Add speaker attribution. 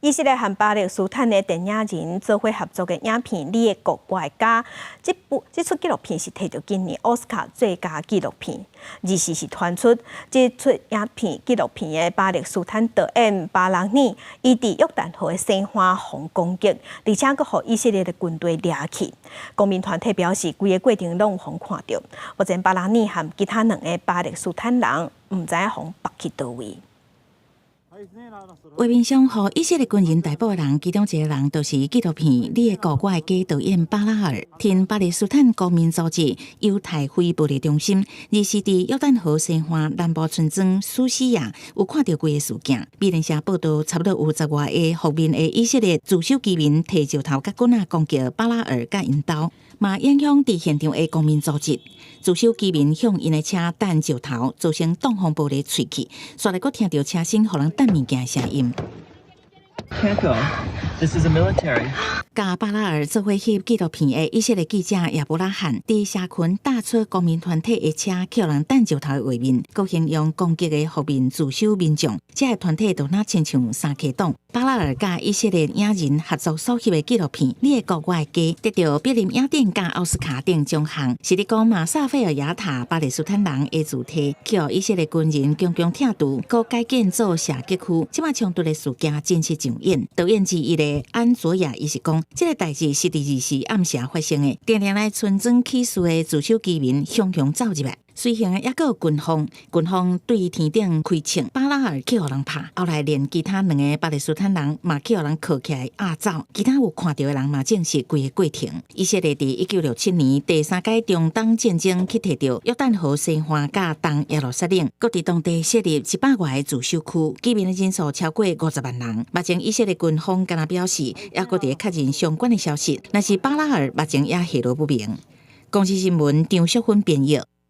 Speaker 1: 以色列和巴勒斯坦的电影人做伙合作的影片《你的国外家》，这出纪录片是摕到今年奥斯卡最佳纪录片。日时是传出这出影片纪录片的巴勒斯坦导演巴拉尼，伊伫约旦河的西岸防攻击，而且佫互以色列的军队掠去。公民团体表示，规个过程拢互看到，目前巴拉尼和其他2个巴勒斯坦人毋知影互绑去倒位。
Speaker 2: 画面上，互以色列军人逮捕的人，其中一个人就是纪录片《你的国外家》导演巴拉尔，听巴勒斯坦公民组织犹太非暴力中心，日时伫约旦河西岸南部村庄苏西亚有看到几个事件。美联社报道，差不多有10外个伏面的以色列自首居民摕石头甲棍仔攻击巴拉尔甲因兜，嘛影响伫现场的公民组织。自首居民向因的车弹石头，造成挡风玻璃碎去，煞来阁听到车身互人弹物件的声音。
Speaker 3: Can't go. This is a military.
Speaker 2: 甲巴拉尔做伙翕纪录片的以色列记者亚伯拉罕，伫社群打出公民团体的车扣人弹石头的画面，佮形容攻击的伏面自首民众，这个团体都那亲像三脚党。巴拉尔甲以色列影人合作所翕的纪录片《你的国外家》，得到柏林影展甲奥斯卡奖奖项，是咧讲马萨菲尔亚塔巴勒斯坦人的主体，叫以色列军人强强挺独，佮改建做射击区。即马冲突的事件真实上演。导演之一的安佐亚伊是讲，这个代志是伫日时暗时发生的，定定来村庄起事的自首居民汹汹走入来。随行的还有军方对天顶开枪，巴拉尔去互人拍，后来连其他2个巴勒斯坦人嘛去互人铐起来压走，其他有看到的人嘛证实规个过程。以色列伫1967年第3届中东战争去摕到约旦河西岸甲东耶路撒冷，各伫当地设立100外个自首区，居民的人数超过50万人。目前以色列军方敢若表示，也搁伫确认相关的消息，但是巴拉尔目前也下落不明。公司新闻张淑芬编译。